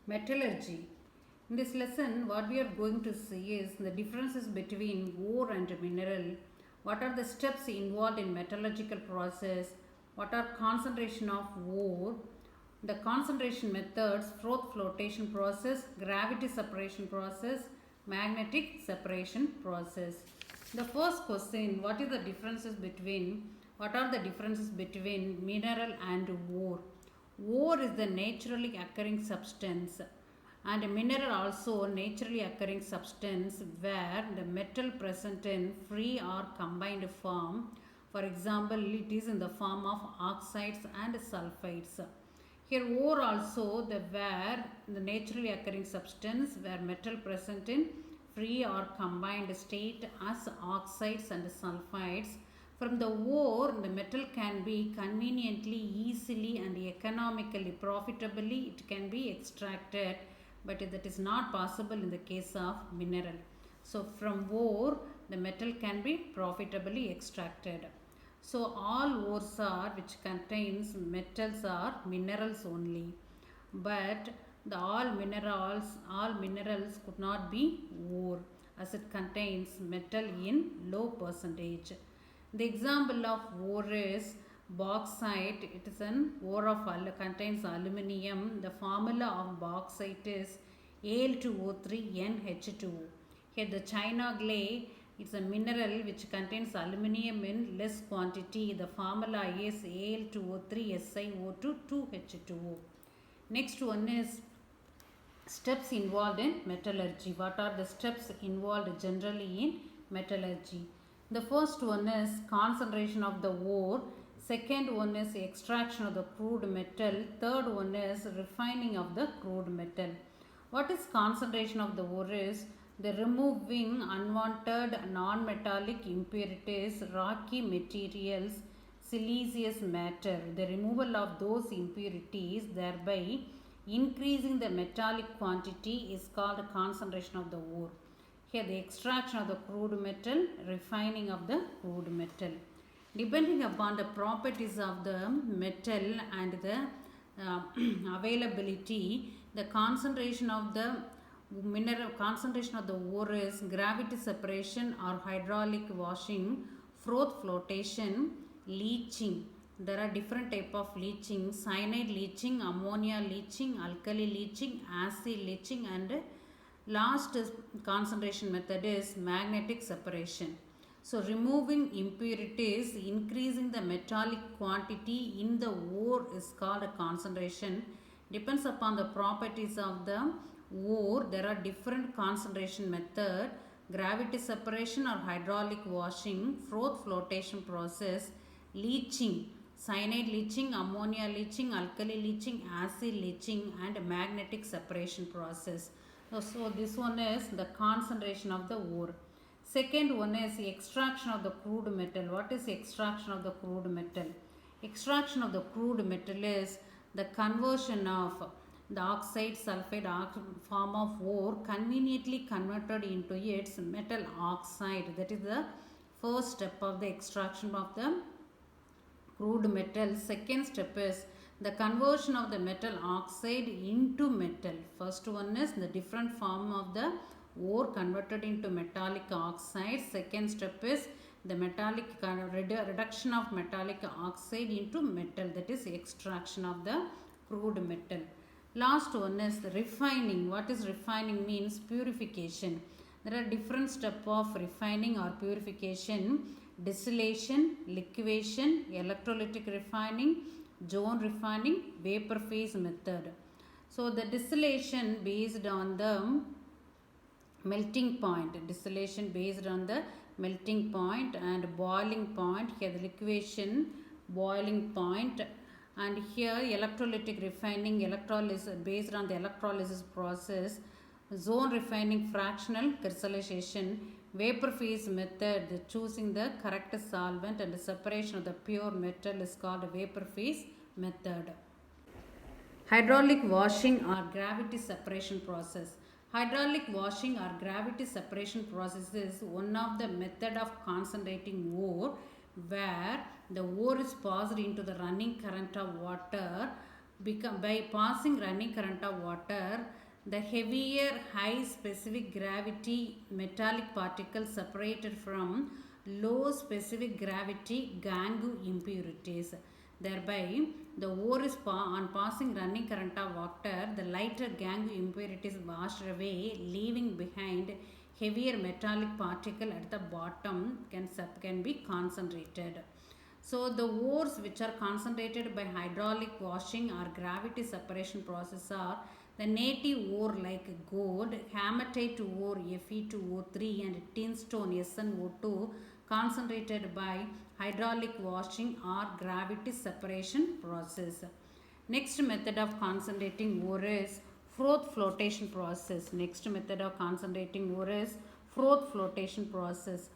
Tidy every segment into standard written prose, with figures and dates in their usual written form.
Metallurgy. In this lesson, what we are going to see is the differences between ore and mineral. What are the steps involved in metallurgical process? What are concentration of ore? The concentration methods, froth flotation process, gravity separation process, magnetic separation process. The first question, what are the differences between mineral and ore? Ore is the naturally occurring substance and mineral also naturally occurring substance where the metal present in free or combined form. For example, it is in the form of oxides and sulfides. Here ore also the where the naturally occurring substance where metal present in free or combined state as oxides and sulfides. From the ore, the metal can be conveniently, easily and economically, profitably it can be extracted, but that is not possible in the case of mineral. So from ore, the metal can be profitably extracted. So all ores are which contains metals are minerals only, but the all minerals could not be ore as it contains metal in low percentage. The example of ore is bauxite. It is an ore of contains aluminium. The formula of bauxite is Al2O3NH2O. Here the China clay, it's a mineral which contains aluminium in less quantity. The formula is Al2O3SiO2 2H2O. Next one is steps involved in metallurgy. What are the steps involved generally in metallurgy? The first one is concentration of the ore. Second one is extraction of the crude metal. Third one is refining of the crude metal. What is concentration of the ore is the removing unwanted non-metallic impurities, rocky materials, siliceous matter. The removal of those impurities, thereby increasing the metallic quantity, is called concentration of the ore. Here the extraction of the crude metal, refining of the crude metal. Depending upon the properties of the metal and the availability, the concentration of the concentration of the ore is gravity separation or hydraulic washing, froth flotation, leaching. There are different type of leaching: cyanide leaching, ammonia leaching, alkali leaching, acid leaching, and last concentration method is magnetic separation. So removing impurities, increasing the metallic quantity in the ore is called a concentration. Depends upon the properties of the ore. There are different concentration method: gravity separation or hydraulic washing, froth flotation process, leaching, cyanide leaching, ammonia leaching, alkali leaching, acid leaching, and magnetic separation process. So this one is the concentration of the ore. Second one is the extraction of the crude metal. What is extraction of the crude metal? Extraction of the crude metal is the conversion of the oxide sulfide form of ore conveniently converted into its metal oxide. That is the first step of the extraction of the crude metal. Second step is the conversion of the metal oxide into metal. First one is the different form of the ore converted into metallic oxide. Second step is the metallic reduction of metallic oxide into metal, that is extraction of the crude metal. Last one is the refining. What is refining? Means purification. There are different steps of refining or purification: distillation, liquefaction, electrolytic refining, zone refining, vapor phase method. So the distillation based on the melting point, distillation based on the melting point, and boiling point. Here the liquefaction, boiling point, and here electrolytic refining, electrolysis based on the electrolysis process, zone refining, fractional crystallization, vapor phase method, the choosing the correct solvent, and the separation of the pure metal is called vapor phase method. Hydraulic washing or gravity separation process. Hydraulic washing or gravity separation process is one of the method of concentrating ore where the ore is passed into the running current of water by passing running current of water, the heavier high specific gravity metallic particles separated from low specific gravity gangue impurities. Thereby, the ore is on passing running current of water, the lighter gangue impurities washed away, leaving behind heavier metallic particle at the bottom can be concentrated. So the ores which are concentrated by hydraulic washing or gravity separation process are the native ore like gold, hematite ore Fe2O3 and tin stone SnO2 concentrated by hydraulic washing or gravity separation process. Next method of concentrating ore is froth flotation process. Next method of concentrating ore is froth flotation process.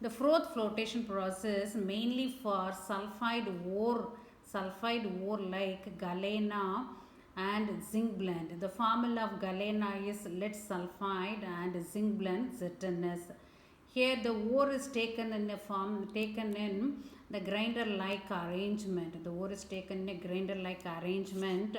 The froth flotation process mainly for sulfide ore like galena and zinc blende. The formula of galena is lead sulfide and zinc blende ZnS. Here the ore is taken in the grinder like arrangement. The ore is taken in a grinder like arrangement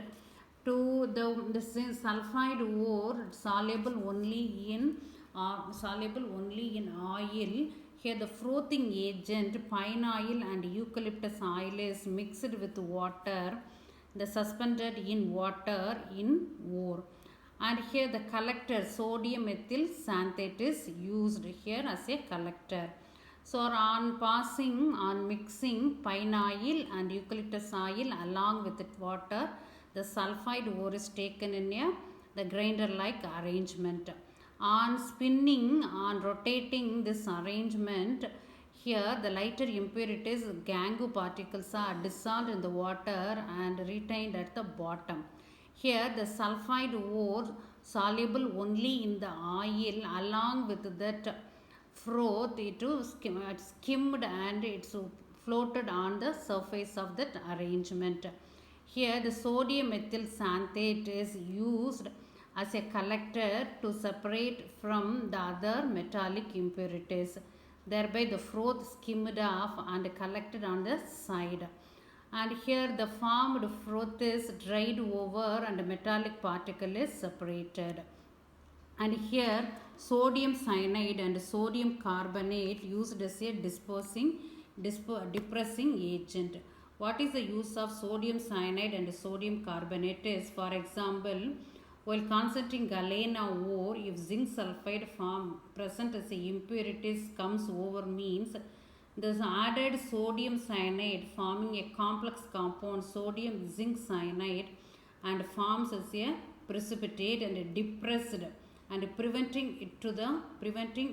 to the sulfide ore soluble only in oil. Here the frothing agent pine oil and eucalyptus oil is mixed with water, the suspended in water in ore. And here the collector sodium ethyl xanthate is used here as a collector. So on mixing pine oil and eucalyptus oil along with water, the sulfide ore is taken in the grinder like arrangement. On rotating this arrangement, here the lighter impurities gangue particles are dissolved in the water and retained at the bottom. Here the sulfide ore soluble only in the oil, along with that froth it is skimmed and it's floated on the surface of that arrangement. Here the sodium ethyl xanthate is used as a collector to separate from the other metallic impurities. Thereby the froth skimmed off and collected on the side. And here the formed froth is dried over and the metallic particle is separated. And here sodium cyanide and sodium carbonate used as a depressing agent. What is the use of sodium cyanide and sodium carbonate is, for example, while concentrating galena ore, if zinc sulfide form present as a impurities comes over means this added sodium cyanide forming a complex compound sodium zinc cyanide and forms as a precipitate and depressed and preventing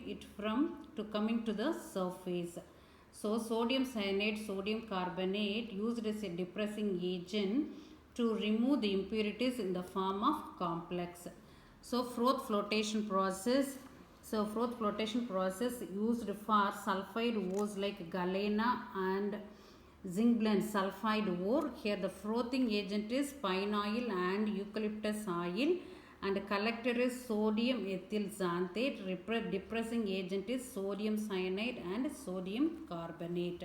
it from coming to the surface. So sodium cyanide, sodium carbonate used as a depressing agent to remove the impurities in the form of complex. So froth flotation process. Froth flotation process used for sulfide ores like galena and zinc blende sulfide ore. Here the frothing agent is pine oil and eucalyptus oil, and collector is sodium ethyl xanthate. Depressing agent is sodium cyanide and sodium carbonate.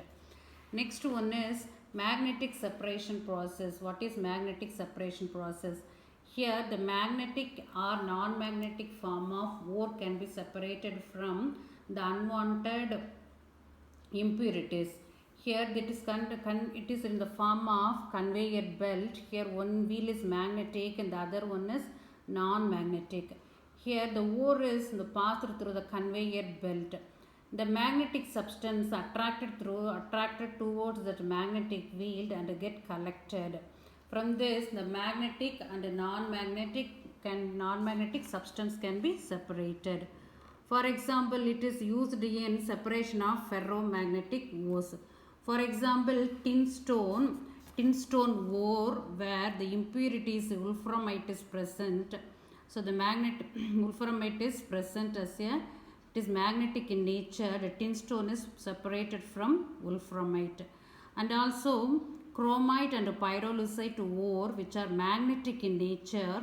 Next one is magnetic separation process. What is magnetic separation process? Here the magnetic or non-magnetic form of ore can be separated from the unwanted impurities. Here it is in the form of conveyor belt. Here one wheel is magnetic and the other one is non-magnetic. Here the ore is passed through the conveyor belt. The magnetic substance attracted towards that magnetic field and get collected. From this, the magnetic and non-magnetic substance can be separated. For example, it is used in separation of ferromagnetic ores. For example, tin stone ore where the impurities wolframite is present. So the wolframite is present as it is magnetic in nature. The tin stone is separated from wolframite. And also chromite and pyrolusite ore which are magnetic in nature.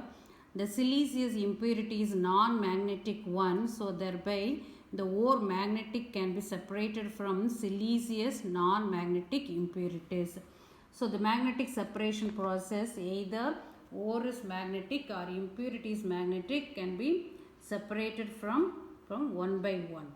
The siliceous impurity is non-magnetic one, so thereby the ore magnetic can be separated from siliceous non-magnetic impurities. So the magnetic separation process, either ore is magnetic or impurity is magnetic, can be separated from one by one.